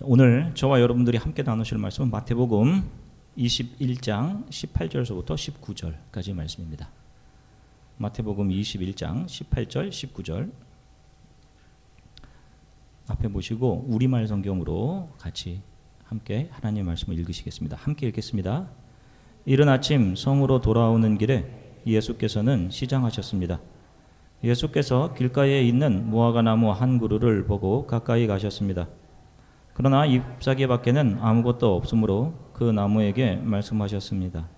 오늘 저와 여러분들이 함께 나누실 말씀은 마태복음 21장 18절서부터 19절까지 말씀입니다. 마태복음 21장 18절 19절 앞에 보시고 우리말 성경으로 같이 함께 하나님의 말씀을 읽으시겠습니다. 함께 읽겠습니다. 이른 아침 성으로 돌아오는 길에 예수께서는 시장하셨습니다. 예수께서 길가에 있는 무화과 나무 한 그루를 보고 가까이 가셨습니다. 그러나 잎사귀 밖에는 아무것도 없으므로 그 나무에게 말씀하셨습니다.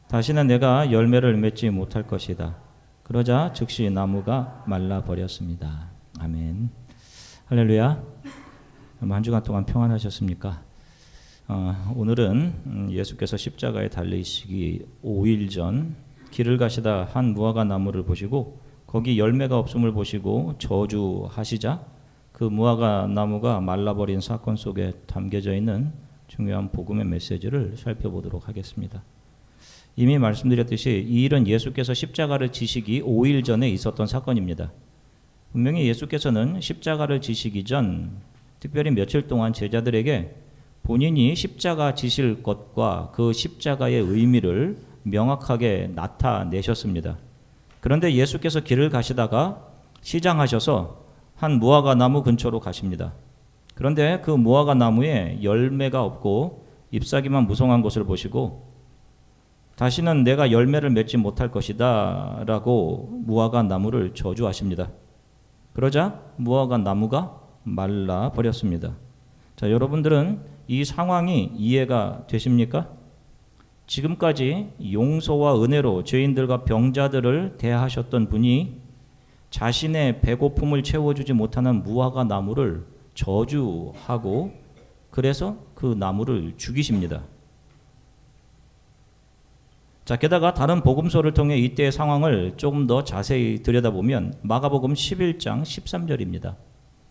다시는 내가 열매를 맺지 못할 것이다. 그러자 즉시 나무가 말라버렸습니다. 아멘. 할렐루야. 한 주간 동안 평안하셨습니까? 오늘은 예수께서 십자가에 달리시기 5일 전 길을 가시다 한 무화과 나무를 보시고 거기 열매가 없음을 보시고 저주하시자 그 무화과 나무가 말라버린 사건 속에 담겨져 있는 중요한 복음의 메시지를 살펴보도록 하겠습니다. 이미 말씀드렸듯이 이 일은 예수께서 십자가를 지시기 5일 전에 있었던 사건입니다. 분명히 예수께서는 십자가를 지시기 전 특별히 며칠 동안 제자들에게 본인이 십자가 지실 것과 그 십자가의 의미를 명확하게 나타내셨습니다. 그런데 예수께서 길을 가시다가 시장하셔서 한 무화과 나무 근처로 가십니다. 그런데 그 무화과 나무에 열매가 없고 잎사귀만 무성한 것을 보시고 다시는 내가 열매를 맺지 못할 것이다 라고 무화과 나무를 저주하십니다. 그러자 무화과 나무가 말라버렸습니다. 자, 여러분들은 이 상황이 이해가 되십니까? 지금까지 용서와 은혜로 죄인들과 병자들을 대하셨던 분이 자신의 배고픔을 채워주지 못하는 무화과 나무를 저주하고 그래서 그 나무를 죽이십니다. 자, 게다가 다른 복음서를 통해 이때의 상황을 조금 더 자세히 들여다보면 마가복음 11장 13절입니다.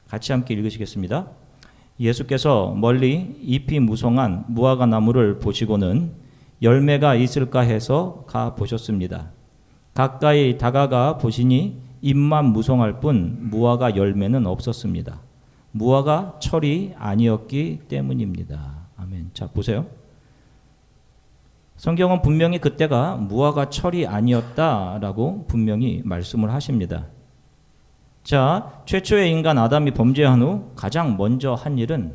같이 함께 읽으시겠습니다. 예수께서 멀리 잎이 무성한 무화과 나무를 보시고는 열매가 있을까 해서 가 보셨습니다. 가까이 다가가 보시니 잎만 무성할 뿐 무화과 열매는 없었습니다. 무화과 철이 아니었기 때문입니다. 아멘. 자, 보세요. 성경은 분명히 그때가 무화과 철이 아니었다라고 분명히 말씀을 하십니다. 자, 최초의 인간 아담이 범죄한 후 가장 먼저 한 일은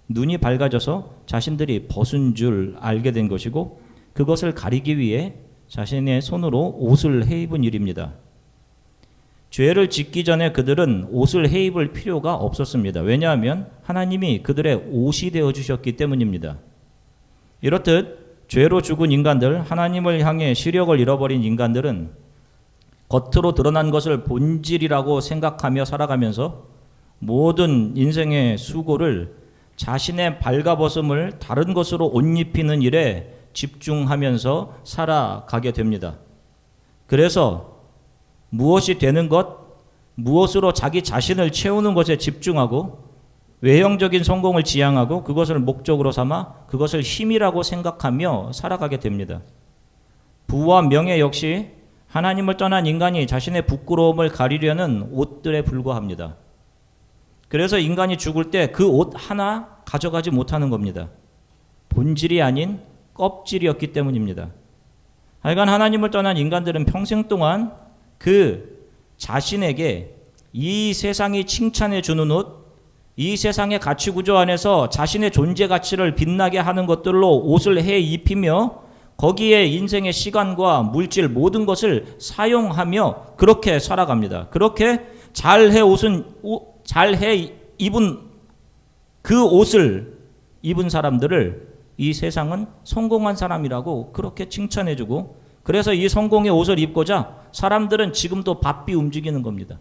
눈이 밝아져서 자신들이 벗은 줄 알게 된 것이고 그것을 가리기 위해 자신의 손으로 옷을 해입은 일입니다. 죄를 짓기 전에 그들은 옷을 해입을 필요가 없었습니다. 왜냐하면 하나님이 그들의 옷이 되어주셨기 때문입니다. 이렇듯 죄로 죽은 인간들, 하나님을 향해 시력을 잃어버린 인간들은 겉으로 드러난 것을 본질이라고 생각하며 살아가면서 모든 인생의 수고를 자신의 발가벗음을 다른 것으로 옷 입히는 일에 집중하면서 살아가게 됩니다. 그래서 무엇이 되는 것, 무엇으로 자기 자신을 채우는 것에 집중하고 외형적인 성공을 지향하고 그것을 목적으로 삼아 그것을 힘이라고 생각하며 살아가게 됩니다. 부와 명예 역시 하나님을 떠난 인간이 자신의 부끄러움을 가리려는 옷들에 불과합니다. 그래서 인간이 죽을 때 그 옷 하나 가져가지 못하는 겁니다. 본질이 아닌 껍질이었기 때문입니다. 하여간 하나님을 떠난 인간들은 평생 동안 그 자신에게 이 세상이 칭찬해 주는 옷, 이 세상의 가치 구조 안에서 자신의 존재 가치를 빛나게 하는 것들로 옷을 해 입히며 거기에 인생의 시간과 물질 모든 것을 사용하며 그렇게 살아갑니다. 그렇게 잘 해 입은 그 옷을 입은 사람들을 이 세상은 성공한 사람이라고 그렇게 칭찬해 주고 그래서 이 성공의 옷을 입고자 사람들은 지금도 바삐 움직이는 겁니다.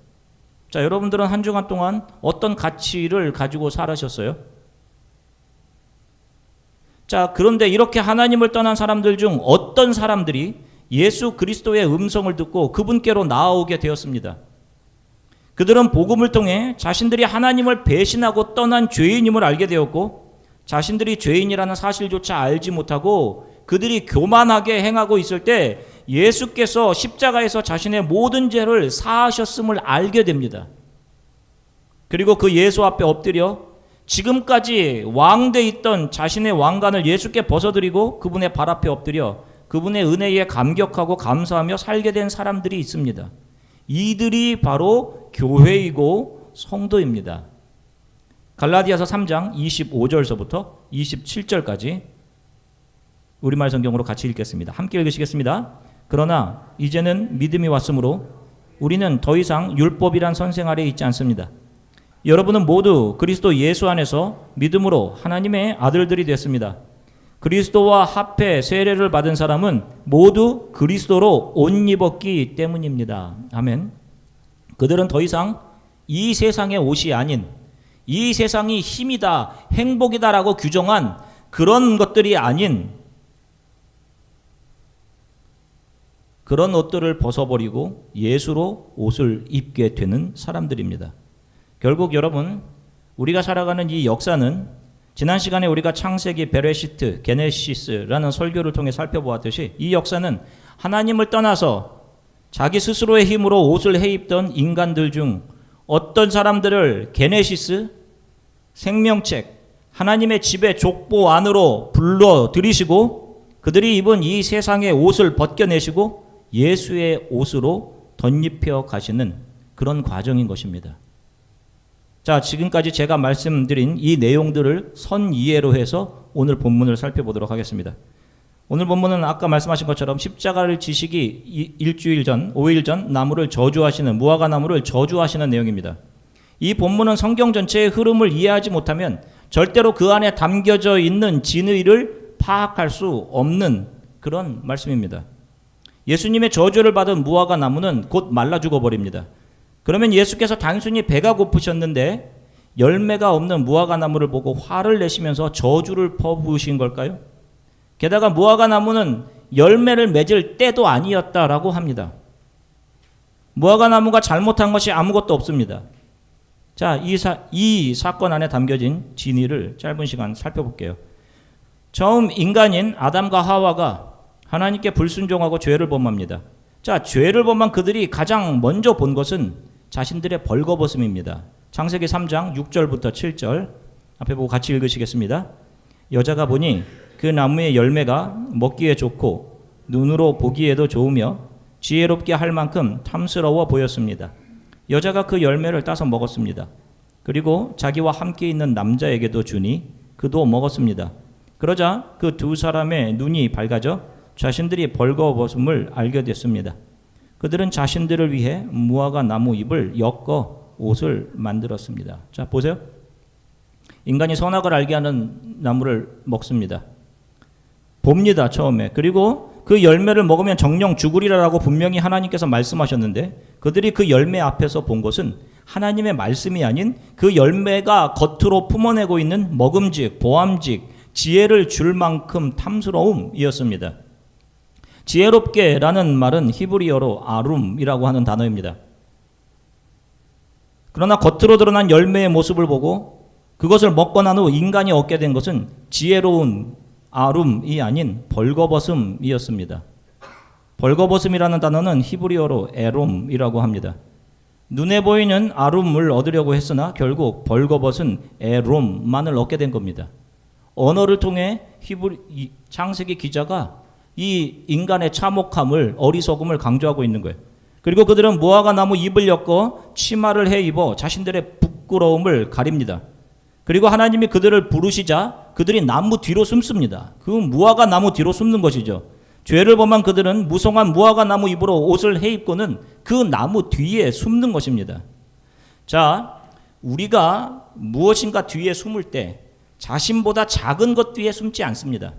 자, 여러분들은 한 주간 동안 어떤 가치를 가지고 살으셨어요? 자, 그런데 이렇게 하나님을 떠난 사람들 중 어떤 사람들이 예수 그리스도의 음성을 듣고 그분께로 나아오게 되었습니다. 그들은 복음을 통해 자신들이 하나님을 배신하고 떠난 죄인임을 알게 되었고 자신들이 죄인이라는 사실조차 알지 못하고 그들이 교만하게 행하고 있을 때 예수께서 십자가에서 자신의 모든 죄를 사하셨음을 알게 됩니다. 그리고 그 예수 앞에 엎드려 지금까지 왕돼 있던 자신의 왕관을 예수께 벗어드리고 그분의 발 앞에 엎드려 그분의 은혜에 감격하고 감사하며 살게 된 사람들이 있습니다. 이들이 바로 교회이고 성도입니다. 갈라디아서 3장 25절서부터 27절까지 우리말 성경으로 같이 읽겠습니다. 함께 읽으시겠습니다. 그러나 이제는 믿음이 왔으므로 우리는 더 이상 율법이란 선생 아래에 있지 않습니다. 여러분은 모두 그리스도 예수 안에서 믿음으로 하나님의 아들들이 됐습니다. 그리스도와 합해 세례를 받은 사람은 모두 그리스도로 옷 입었기 때문입니다. 아멘. 그들은 더 이상 이 세상의 옷이 아닌 이 세상이 힘이다, 행복이다라고 규정한 그런 것들이 아닌 그런 옷들을 벗어버리고 예수로 옷을 입게 되는 사람들입니다. 결국 여러분, 우리가 살아가는 이 역사는 지난 시간에 우리가 창세기, 베레시트, 게네시스라는 설교를 통해 살펴보았듯이 이 역사는 하나님을 떠나서 자기 스스로의 힘으로 옷을 해입던 인간들 중 어떤 사람들을 게네시스, 생명책, 하나님의 집의 족보 안으로 불러들이시고 그들이 입은 이 세상의 옷을 벗겨내시고 예수의 옷으로 덧입혀 가시는 그런 과정인 것입니다. 자, 지금까지 제가 말씀드린 이 내용들을 선이해로 해서 오늘 본문을 살펴보도록 하겠습니다. 오늘 본문은 아까 말씀하신 것처럼 십자가를 지시기 일주일 전, 5일 전 나무를 저주하시는, 무화과 나무를 저주하시는 내용입니다. 이 본문은 성경 전체의 흐름을 이해하지 못하면 절대로 그 안에 담겨져 있는 진의를 파악할 수 없는 그런 말씀입니다. 예수님의 저주를 받은 무화과 나무는 곧 말라 죽어버립니다. 그러면 예수께서 단순히 배가 고프셨는데 열매가 없는 무화과 나무를 보고 화를 내시면서 저주를 퍼부으신 걸까요? 게다가 무화과 나무는 열매를 맺을 때도 아니었다라고 합니다. 무화과 나무가 잘못한 것이 아무것도 없습니다. 자, 이 사건 안에 담겨진 진의를 짧은 시간 살펴볼게요. 처음 인간인 아담과 하와가 하나님께 불순종하고 죄를 범합니다. 자, 죄를 범한 그들이 가장 먼저 본 것은 자신들의 벌거벗음입니다. 창세기 3장 6절부터 7절 앞에 보고 같이 읽으시겠습니다. 여자가 보니 그 나무의 열매가 먹기에 좋고 눈으로 보기에도 좋으며 지혜롭게 할 만큼 탐스러워 보였습니다. 여자가 그 열매를 따서 먹었습니다. 그리고 자기와 함께 있는 남자에게도 주니 그도 먹었습니다. 그러자 그 두 사람의 눈이 밝아져 자신들이 벌거벗음을 알게 됐습니다. 그들은 자신들을 위해 무화과 나무 잎을 엮어 옷을 만들었습니다. 자, 보세요. 인간이 선악을 알게 하는 나무를 먹습니다. 봅니다, 처음에. 그리고 그 열매를 먹으면 정령 죽으리라라고 분명히 하나님께서 말씀하셨는데 그들이 그 열매 앞에서 본 것은 하나님의 말씀이 아닌 그 열매가 겉으로 품어내고 있는 먹음직, 보암직, 지혜를 줄 만큼 탐스러움이었습니다. 지혜롭게라는 말은 히브리어로 아룸이라고 하는 단어입니다. 그러나 겉으로 드러난 열매의 모습을 보고 그것을 먹고 난 후 인간이 얻게 된 것은 지혜로운 아룸이 아닌 벌거벗음이었습니다. 벌거벗음이라는 단어는 히브리어로 에롬이라고 합니다. 눈에 보이는 아룸을 얻으려고 했으나 결국 벌거벗은 에롬만을 얻게 된 겁니다. 언어를 통해 창세기 기자가 이 인간의 참혹함을, 어리석음을 강조하고 있는 거예요. 그리고 그들은 무화과 나무 잎을 엮어 치마를 해 입어 자신들의 부끄러움을 가립니다. 그리고 하나님이 그들을 부르시자 그들이 나무 뒤로 숨습니다. 그 무화과 나무 뒤로 숨는 것이죠. 죄를 범한 그들은 무성한 무화과 나무 잎으로 옷을 해 입고는 그 나무 뒤에 숨는 것입니다. 자, 우리가 무엇인가 뒤에 숨을 때 자신보다 작은 것 뒤에 숨지 않습니다.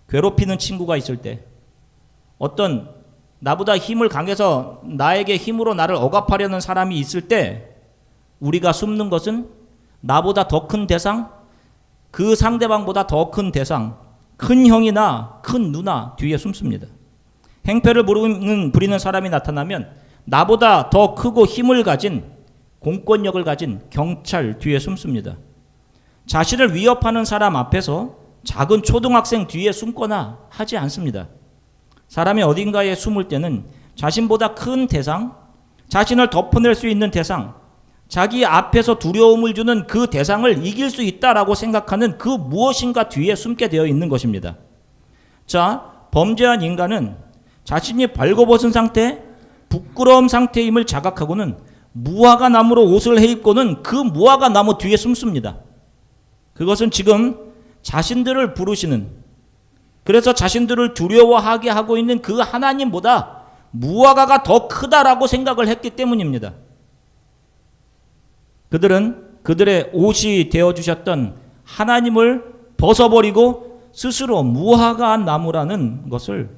괴롭히는 친구가 있을 때, 어떤 나보다 힘을 강해서 나에게 힘으로 나를 억압하려는 사람이 있을 때 우리가 숨는 것은 나보다 더 큰 대상, 그 상대방보다 더 큰 대상, 큰 형이나 큰 누나 뒤에 숨습니다. 행패를 부리는 사람이 나타나면 나보다 더 크고 힘을 가진, 공권력을 가진 경찰 뒤에 숨습니다. 자신을 위협하는 사람 앞에서 작은 초등학생 뒤에 숨거나 하지 않습니다. 사람이 어딘가에 숨을 때는 자신보다 큰 대상, 자신을 덮어낼 수 있는 대상, 자기 앞에서 두려움을 주는 그 대상을 이길 수 있다라고 생각하는 그 무엇인가 뒤에 숨게 되어 있는 것입니다. 자, 범죄한 인간은 자신이 벌거벗은 상태, 부끄러움 상태임을 자각하고는 무화과 나무로 옷을 해입고는 그 무화과 나무 뒤에 숨습니다. 그것은 지금 자신들을 부르시는, 그래서 자신들을 두려워하게 하고 있는 그 하나님보다 무화과가 더 크다라고 생각을 했기 때문입니다. 그들은 그들의 옷이 되어주셨던 하나님을 벗어버리고 스스로 무화과 나무라는 것을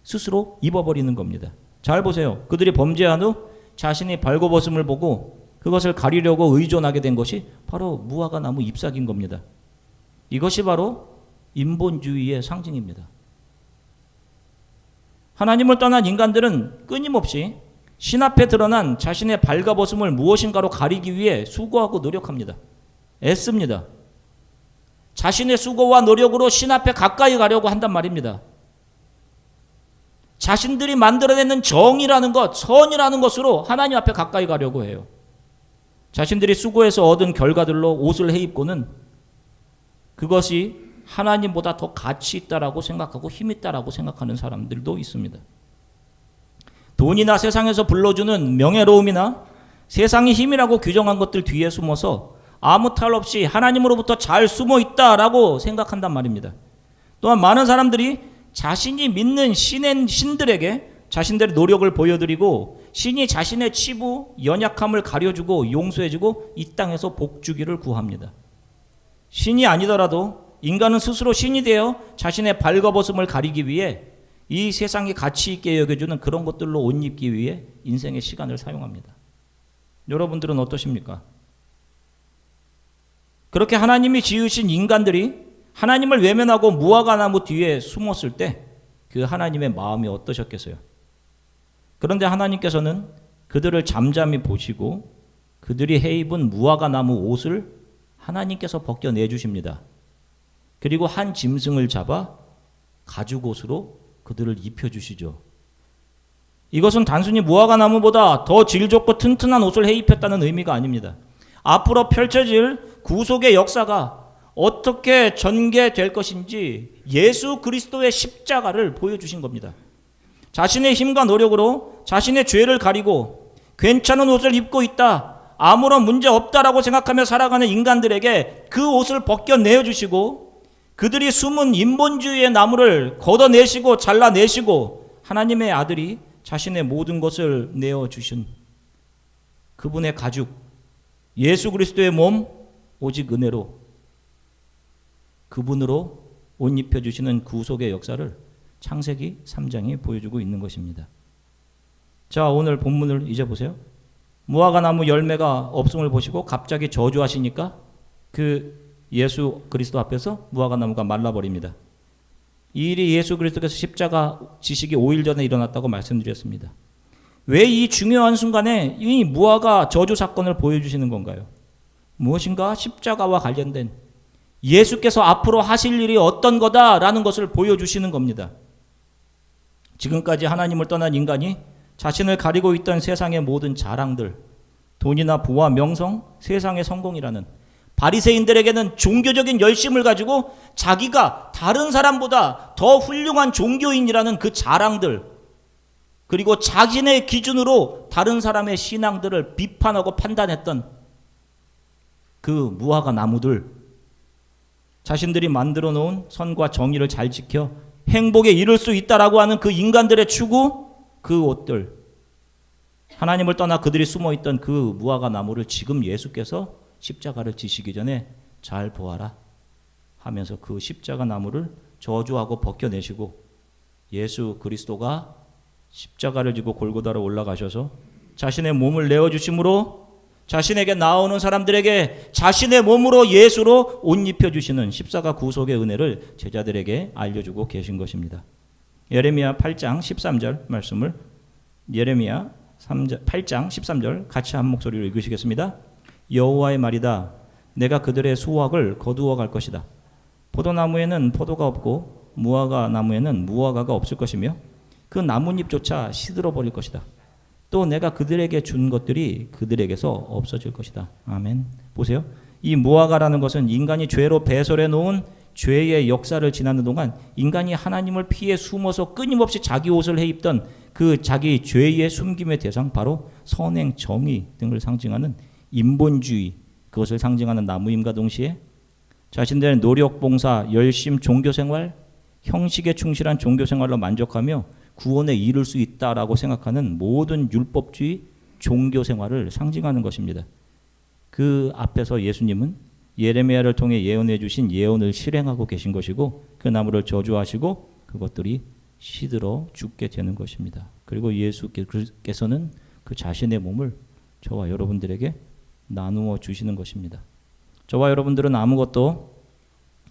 스스로 입어버리는 겁니다. 잘 보세요. 그들이 범죄한 후 자신이 벌거벗음을 보고 그것을 가리려고 의존하게 된 것이 바로 무화과 나무 잎사귀인 겁니다. 이것이 바로 인본주의의 상징입니다. 하나님을 떠난 인간들은 끊임없이 신 앞에 드러난 자신의 발가벗음을 무엇인가로 가리기 위해 수고하고 노력합니다. 애씁니다. 자신의 수고와 노력으로 신 앞에 가까이 가려고 한단 말입니다. 자신들이 만들어내는 정의라는 것, 선이라는 것으로 하나님 앞에 가까이 가려고 해요. 자신들이 수고해서 얻은 결과들로 옷을 해입고는 그것이 하나님보다 더 가치 있다라고 생각하고 힘 있다라고 생각하는 사람들도 있습니다. 돈이나 세상에서 불러주는 명예로움이나 세상의 힘이라고 규정한 것들 뒤에 숨어서 아무 탈 없이 하나님으로부터 잘 숨어 있다라고 생각한단 말입니다. 또한 많은 사람들이 자신이 믿는 신들에게 자신들의 노력을 보여드리고 신이 자신의 치부, 연약함을 가려주고 용서해주고 이 땅에서 복주기를 구합니다. 신이 아니더라도 인간은 스스로 신이 되어 자신의 발거벗음을 가리기 위해 이 세상이 가치 있게 여겨주는 그런 것들로 옷 입기 위해 인생의 시간을 사용합니다. 여러분들은 어떠십니까? 그렇게 하나님이 지으신 인간들이 하나님을 외면하고 무화과 나무 뒤에 숨었을 때 그 하나님의 마음이 어떠셨겠어요? 그런데 하나님께서는 그들을 잠잠히 보시고 그들이 해입은 무화과 나무 옷을 하나님께서 벗겨내 주십니다. 그리고 한 짐승을 잡아 가죽옷으로 그들을 입혀주시죠. 이것은 단순히 무화과 나무보다 더 질 좋고 튼튼한 옷을 해입혔다는 의미가 아닙니다. 앞으로 펼쳐질 구속의 역사가 어떻게 전개될 것인지 예수 그리스도의 십자가를 보여주신 겁니다. 자신의 힘과 노력으로 자신의 죄를 가리고 괜찮은 옷을 입고 있다, 아무런 문제 없다라고 생각하며 살아가는 인간들에게 그 옷을 벗겨내어 주시고 그들이 숨은 인본주의의 나무를 걷어내시고 잘라내시고 하나님의 아들이 자신의 모든 것을 내어주신 그분의 가죽, 예수 그리스도의 몸, 오직 은혜로 그분으로 옷 입혀주시는 구속의 역사를 창세기 3장이 보여주고 있는 것입니다. 자, 오늘 본문을 이제 보세요. 무화과 나무 열매가 없음을 보시고 갑자기 저주하시니까 그 예수 그리스도 앞에서 무화과 나무가 말라버립니다. 이 일이 예수 그리스도께서 십자가 지시기 5일 전에 일어났다고 말씀드렸습니다. 왜 이 중요한 순간에 이 무화과 저주 사건을 보여주시는 건가요? 무엇인가 십자가와 관련된 예수께서 앞으로 하실 일이 어떤 거다라는 것을 보여주시는 겁니다. 지금까지 하나님을 떠난 인간이 자신을 가리고 있던 세상의 모든 자랑들, 돈이나 부와 명성, 세상의 성공이라는 바리새인들에게는 종교적인 열심을 가지고 자기가 다른 사람보다 더 훌륭한 종교인이라는 그 자랑들, 그리고 자신의 기준으로 다른 사람의 신앙들을 비판하고 판단했던 그 무화과 나무들, 자신들이 만들어 놓은 선과 정의를 잘 지켜 행복에 이를 수 있다라고 하는 그 인간들의 추구, 그 옷들, 하나님을 떠나 그들이 숨어있던 그 무화과 나무를 지금 예수께서 십자가를 지시기 전에 잘 보아라 하면서 그 십자가 나무를 저주하고 벗겨내시고 예수 그리스도가 십자가를 지고 골고다로 올라가셔서 자신의 몸을 내어주심으로 자신에게 나오는 사람들에게 자신의 몸으로 예수로 옷 입혀주시는 십자가 구속의 은혜를 제자들에게 알려주고 계신 것입니다. 예레미야 8장 13절 말씀을 예레미야 8장 13절 같이 한 목소리로 읽으시겠습니다. 여호와의 말이다. 내가 그들의 수확을 거두어 갈 것이다. 포도나무에는 포도가 없고 무화과 나무에는 무화과가 없을 것이며 그 나뭇잎조차 시들어 버릴 것이다. 또 내가 그들에게 준 것들이 그들에게서 없어질 것이다. 아멘. 보세요. 이 무화과라는 것은 인간이 죄로 배설해 놓은 죄의 역사를 지나는 동안 인간이 하나님을 피해 숨어서 끊임없이 자기 옷을 해입던 그 자기 죄의 숨김의 대상, 바로 선행, 정의 등을 상징하는 인본주의, 그것을 상징하는 나무임과 동시에 자신들의 노력, 봉사, 열심, 종교생활, 형식에 충실한 종교생활로 만족하며 구원에 이를 수 있다라고 생각하는 모든 율법주의 종교생활을 상징하는 것입니다. 그 앞에서 예수님은 예레미야를 통해 예언해 주신 예언을 실행하고 계신 것이고, 그 나무를 저주하시고 그것들이 시들어 죽게 되는 것입니다. 그리고 예수께서는 그 자신의 몸을 저와 여러분들에게 나누어 주시는 것입니다. 저와 여러분들은 아무것도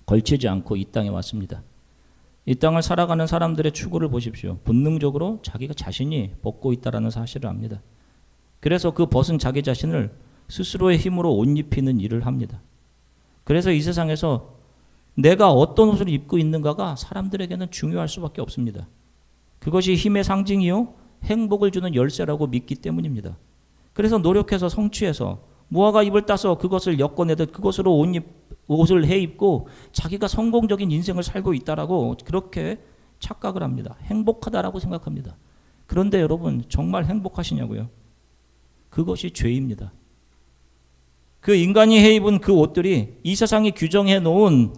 걸치지 않고 이 땅에 왔습니다. 이 땅을 살아가는 사람들의 추구를 보십시오. 본능적으로 자기가 자신이 벗고 있다는 사실을 압니다. 그래서 그 벗은 자기 자신을 스스로의 힘으로 옷 입히는 일을 합니다. 그래서 이 세상에서 내가 어떤 옷을 입고 있는가가 사람들에게는 중요할 수밖에 없습니다. 그것이 힘의 상징이요 행복을 주는 열쇠라고 믿기 때문입니다. 그래서 노력해서 성취해서 무화과 잎을 따서 그것을 엮어내듯 그것으로 옷을 해입고 자기가 성공적인 인생을 살고 있다라고 그렇게 착각을 합니다. 행복하다라고 생각합니다. 그런데 여러분, 정말 행복하시냐고요? 그것이 죄입니다. 그 인간이 해입은 그 옷들이 이 세상이 규정해 놓은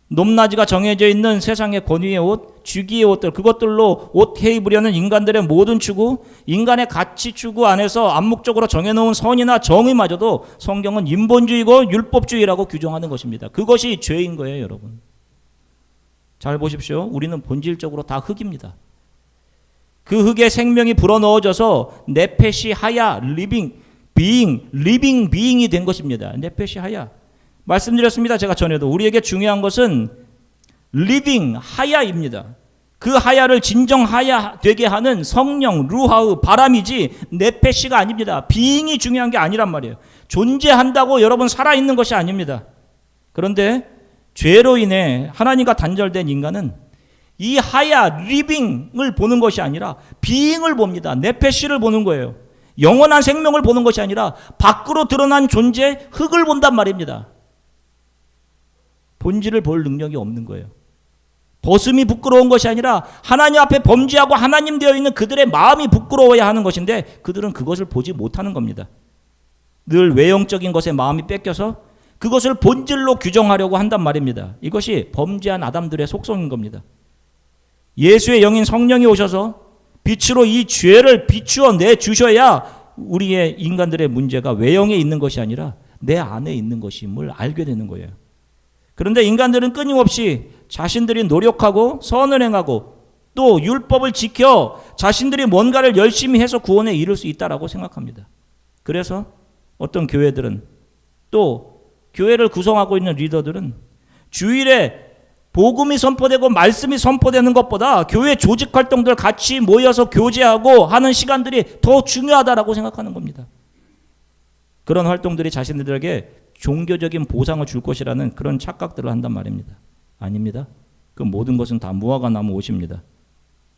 높낮이가 정해져 있는 세상의 권위의 옷, 주기의 옷들, 그것들로 옷 해입으려는 인간들의 모든 추구, 인간의 가치 추구 안에서 암묵적으로 정해놓은 선이나 정의마저도 성경은 인본주의고 율법주의라고 규정하는 것입니다. 그것이 죄인 거예요, 여러분. 잘 보십시오. 우리는 본질적으로 다 흙입니다. 그 흙에 생명이 불어넣어져서 네페시 하야, 리빙 비잉이 된 것입니다. 네페시 하야. 말씀드렸습니다. 제가 전에도 우리에게 중요한 것은 리빙 하야입니다. 그 하야를 진정 하야 되게 하는 성령, 루하우, 바람이지 네페시가 아닙니다. 비잉이 중요한 게 아니란 말이에요. 존재한다고 여러분 살아있는 것이 아닙니다. 그런데 죄로 인해 하나님과 단절된 인간은 이 하야, 리빙을 보는 것이 아니라 비잉을 봅니다. 네페시를 보는 거예요. 영원한 생명을 보는 것이 아니라 밖으로 드러난 존재, 흙을 본단 말입니다. 본질을 볼 능력이 없는 거예요. 벗음이 부끄러운 것이 아니라 하나님 앞에 범죄하고 하나님 되어 있는 그들의 마음이 부끄러워야 하는 것인데 그들은 그것을 보지 못하는 겁니다. 늘 외형적인 것에 마음이 뺏겨서 그것을 본질로 규정하려고 한단 말입니다. 이것이 범죄한 아담들의 속성인 겁니다. 예수의 영인 성령이 오셔서 빛으로 이 죄를 비추어 내주셔야 우리의 인간들의 문제가 외형에 있는 것이 아니라 내 안에 있는 것임을 알게 되는 거예요. 그런데 인간들은 끊임없이 자신들이 노력하고 선을 행하고 또 율법을 지켜 자신들이 뭔가를 열심히 해서 구원에 이를 수 있다라고 생각합니다. 그래서 어떤 교회들은, 또 교회를 구성하고 있는 리더들은 주일에 복음이 선포되고 말씀이 선포되는 것보다 교회 조직 활동들 같이 모여서 교제하고 하는 시간들이 더 중요하다라고 생각하는 겁니다. 그런 활동들이 자신들에게 종교적인 보상을 줄 것이라는 그런 착각들을 한단 말입니다. 아닙니다. 그 모든 것은 다 무화과 나무 옷입니다.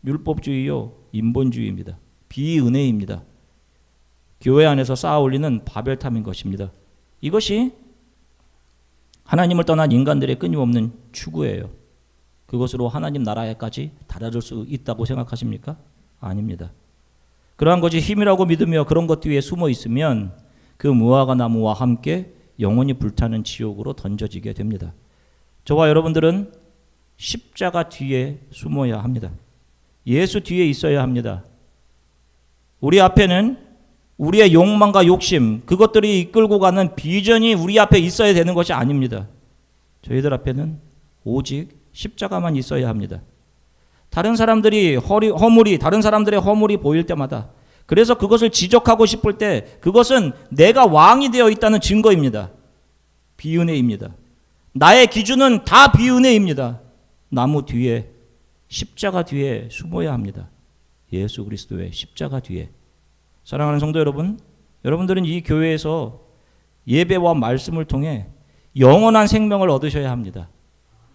율법주의요, 인본주의입니다. 비은혜입니다. 교회 안에서 쌓아 올리는 바벨탑인 것입니다. 이것이 하나님을 떠난 인간들의 끊임없는 추구예요. 그것으로 하나님 나라에까지 달아들 수 있다고 생각하십니까? 아닙니다. 그러한 것이 힘이라고 믿으며 그런 것 뒤에 숨어 있으면 그 무화과 나무와 함께 영원히 불타는 지옥으로 던져지게 됩니다. 저와 여러분들은 십자가 뒤에 숨어야 합니다. 예수 뒤에 있어야 합니다. 우리 앞에는 우리의 욕망과 욕심, 그것들이 이끌고 가는 비전이 우리 앞에 있어야 되는 것이 아닙니다. 저희들 앞에는 오직 십자가만 있어야 합니다. 다른 사람들이 다른 사람들의 허물이 보일 때마다, 그래서 그것을 지적하고 싶을 때 그것은 내가 왕이 되어 있다는 증거입니다. 비은혜입니다. 나의 기준은 다 비은혜입니다. 나무 뒤에, 십자가 뒤에 숨어야 합니다. 예수 그리스도의 십자가 뒤에. 사랑하는 성도 여러분, 여러분들은 이 교회에서 예배와 말씀을 통해 영원한 생명을 얻으셔야 합니다.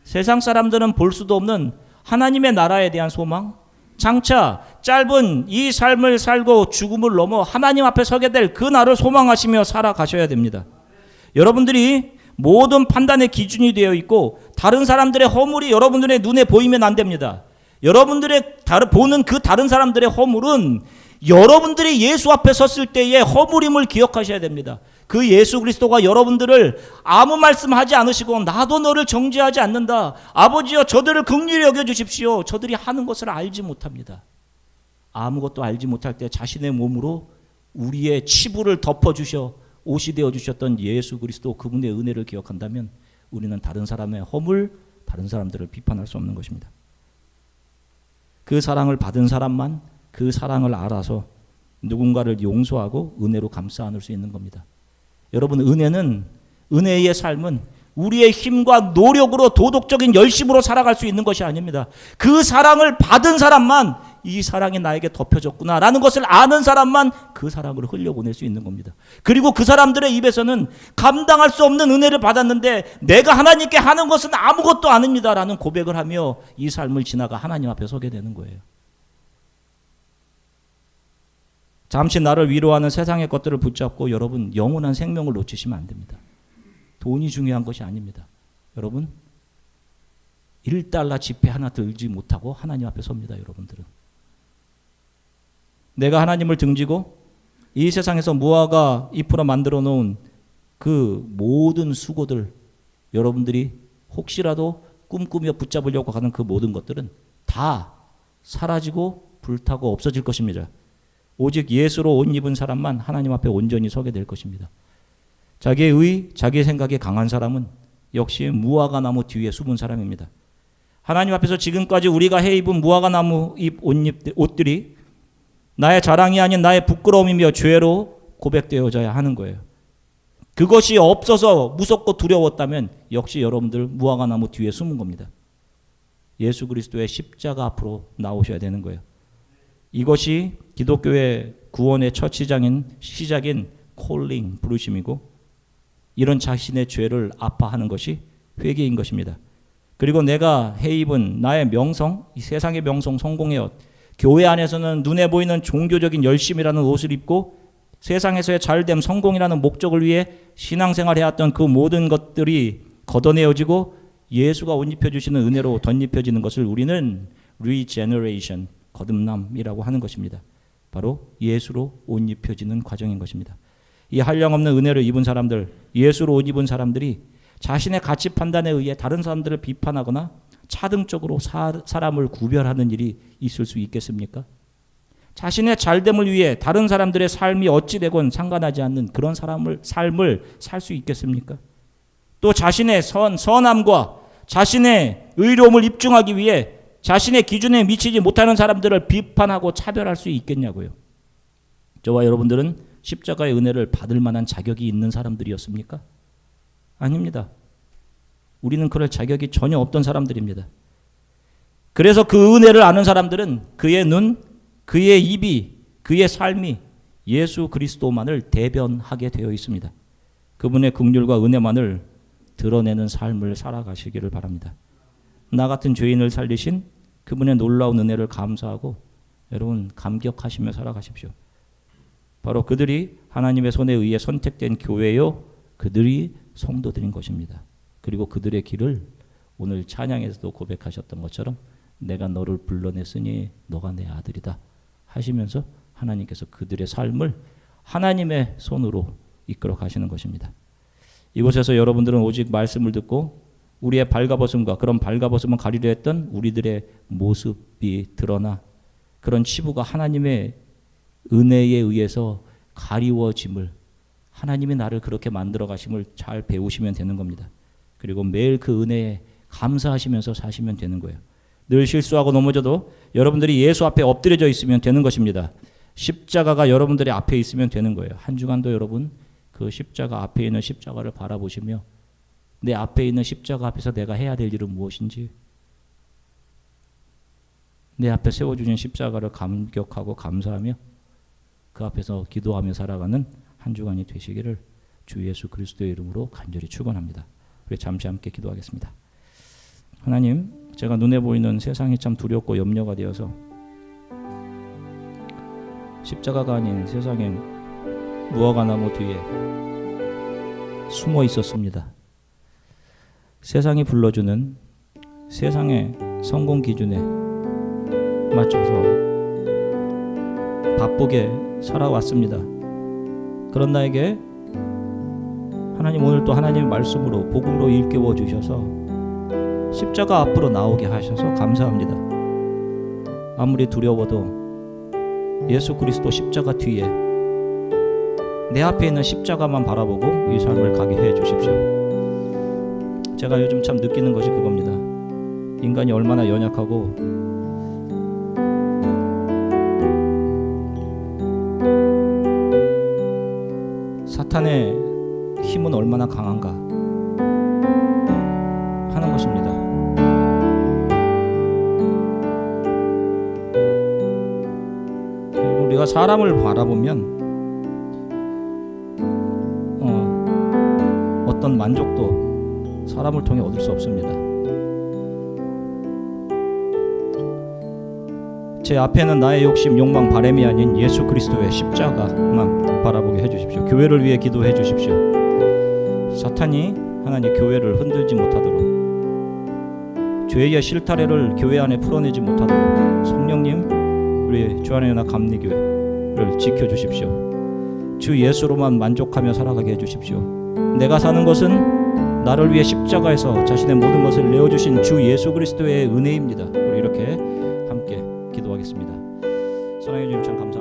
세상 사람들은 볼 수도 없는 하나님의 나라에 대한 소망, 장차 짧은 이 삶을 살고 죽음을 넘어 하나님 앞에 서게 될 그 날을 소망하시며 살아가셔야 됩니다. 여러분들이 모든 판단의 기준이 되어 있고 다른 사람들의 허물이 여러분들의 눈에 보이면 안 됩니다. 여러분들의 보는 그 다른 사람들의 허물은 여러분들이 예수 앞에 섰을 때의 허물임을 기억하셔야 됩니다. 그 예수 그리스도가 여러분들을 아무 말씀하지 않으시고 나도 너를 정죄하지 않는다. 아버지여 저들을 긍휼히 여겨주십시오. 저들이 하는 것을 알지 못합니다. 아무것도 알지 못할 때 자신의 몸으로 우리의 치부를 덮어주셔 옷이 되어주셨던 예수 그리스도 그분의 은혜를 기억한다면 우리는 다른 사람의 허물, 다른 사람들을 비판할 수 없는 것입니다. 그 사랑을 받은 사람만 그 사랑을 알아서 누군가를 용서하고 은혜로 감싸 안을 수 있는 겁니다. 여러분, 은혜의 삶은 우리의 힘과 노력으로 도덕적인 열심으로 살아갈 수 있는 것이 아닙니다. 그 사랑을 받은 사람만 이 사랑이 나에게 덮여졌구나라는 것을 아는 사람만 그 사랑을 흘려보낼 수 있는 겁니다. 그리고 그 사람들의 입에서는 감당할 수 없는 은혜를 받았는데 내가 하나님께 하는 것은 아무것도 아닙니다라는 고백을 하며 이 삶을 지나가 하나님 앞에 서게 되는 거예요. 잠시 나를 위로하는 세상의 것들을 붙잡고 여러분 영원한 생명을 놓치시면 안 됩니다. 돈이 중요한 것이 아닙니다. 여러분 1달러 지폐 하나 들지 못하고 하나님 앞에 섭니다. 여러분들은 내가 하나님을 등지고 이 세상에서 무화과 잎으로 만들어 놓은 그 모든 수고들, 여러분들이 혹시라도 꿈꾸며 붙잡으려고 하는 그 모든 것들은 다 사라지고 불타고 없어질 것입니다. 오직 예수로 옷 입은 사람만 하나님 앞에 온전히 서게 될 것입니다. 자기의 의, 자기의 생각이 강한 사람은 역시 무화과 나무 뒤에 숨은 사람입니다. 하나님 앞에서 지금까지 우리가 해 입은 무화과 나무 잎 옷들이 나의 자랑이 아닌 나의 부끄러움이며 죄로 고백되어져야 하는 거예요. 그것이 없어서 무섭고 두려웠다면 역시 여러분들 무화과 나무 뒤에 숨은 겁니다. 예수 그리스도의 십자가 앞으로 나오셔야 되는 거예요. 이것이 기독교의 구원의 첫 시작인 콜링, 부르심이고 이런 자신의 죄를 아파하는 것이 회개인 것입니다. 그리고 내가 해 입은 나의 명성, 이 세상의 명성, 성공의 옷, 교회 안에서는 눈에 보이는 종교적인 열심이라는 옷을 입고 세상에서의 잘됨, 성공이라는 목적을 위해 신앙생활해왔던 그 모든 것들이 걷어내어지고 예수가 옷 입혀주시는 은혜로 덧입혀지는 것을 우리는 regeneration, 거듭남이라고 하는 것입니다. 바로 예수로 옷 입혀지는 과정인 것입니다. 이 한량없는 은혜를 입은 사람들, 예수로 옷 입은 사람들이 자신의 가치 판단에 의해 다른 사람들을 비판하거나 차등적으로 사람을 구별하는 일이 있을 수 있겠습니까? 자신의 잘됨을 위해 다른 사람들의 삶이 어찌되건 상관하지 않는 그런 삶을 살 수 있겠습니까? 또 자신의 선함과 자신의 의로움을 입증하기 위해 자신의 기준에 미치지 못하는 사람들을 비판하고 차별할 수 있겠냐고요. 저와 여러분들은 십자가의 은혜를 받을 만한 자격이 있는 사람들이었습니까? 아닙니다. 우리는 그럴 자격이 전혀 없던 사람들입니다. 그래서 그 은혜를 아는 사람들은 그의 눈, 그의 입이, 그의 삶이 예수 그리스도만을 대변하게 되어 있습니다. 그분의 긍휼과 은혜만을 드러내는 삶을 살아가시기를 바랍니다. 나 같은 죄인을 살리신 그분의 놀라운 은혜를 감사하고 여러분 감격하시며 살아가십시오. 바로 그들이 하나님의 손에 의해 선택된 교회요, 그들이 성도들인 것입니다. 그리고 그들의 길을 오늘 찬양에서도 고백하셨던 것처럼 내가 너를 불러냈으니 너가 내 아들이다 하시면서 하나님께서 그들의 삶을 하나님의 손으로 이끌어 가시는 것입니다. 이곳에서 여러분들은 오직 말씀을 듣고 우리의 발가벗음과 그런 발가벗음을 가리려 했던 우리들의 모습이 드러나 그런 치부가 하나님의 은혜에 의해서 가리워짐을, 하나님이 나를 그렇게 만들어 가심을 잘 배우시면 되는 겁니다. 그리고 매일 그 은혜에 감사하시면서 사시면 되는 거예요. 늘 실수하고 넘어져도 여러분들이 예수 앞에 엎드려져 있으면 되는 것입니다. 십자가가 여러분들의 앞에 있으면 되는 거예요. 한 주간도 여러분 그 십자가 앞에 있는 십자가를 바라보시며 내 앞에 있는 십자가 앞에서 내가 해야 될 일은 무엇인지, 내 앞에 세워주신 십자가를 감격하고 감사하며 그 앞에서 기도하며 살아가는 한 주간이 되시기를 주 예수 그리스도의 이름으로 간절히 축원합니다. 우리 잠시 함께 기도하겠습니다. 하나님, 제가 눈에 보이는 세상이 참 두렵고 염려가 되어서 십자가가 아닌 세상엔 무화과 나무 뒤에 숨어 있었습니다. 세상이 불러주는 세상의 성공 기준에 맞춰서 바쁘게 살아왔습니다. 그런 나에게 하나님 오늘 또 하나님의 말씀으로 복음으로 일깨워 주셔서 십자가 앞으로 나오게 하셔서 감사합니다. 아무리 두려워도 예수 그리스도 십자가 뒤에 내 앞에 있는 십자가만 바라보고 이 삶을 가게 해 주십시오. 제가 요즘 참 느끼는 것이 그겁니다. 인간이 얼마나 연약하고 사탄의 힘은 얼마나 강한가 하는 것입니다. 우리가 사람을 바라보면 어떤 만족도 사람을 통해 얻을 수 없습니다. 제 앞에는 나의 욕심, 욕망, 바람이 아닌 예수 그리스도의 십자가만 바라보게 해주십시오. 교회를 위해 기도해 주십시오. 사탄이 하나님 교회를 흔들지 못하도록, 죄의 실타래를 교회 안에 풀어내지 못하도록 성령님 우리 주안의 연합 감리교회를 지켜주십시오. 주 예수로만 만족하며 살아가게 해주십시오. 내가 사는 것은 나를 위해 십자가에서 자신의 모든 것을 내어주신 주 예수 그리스도의 은혜입니다. 우리 이렇게 함께 기도하겠습니다. 사랑해 주님 참 감사합니다.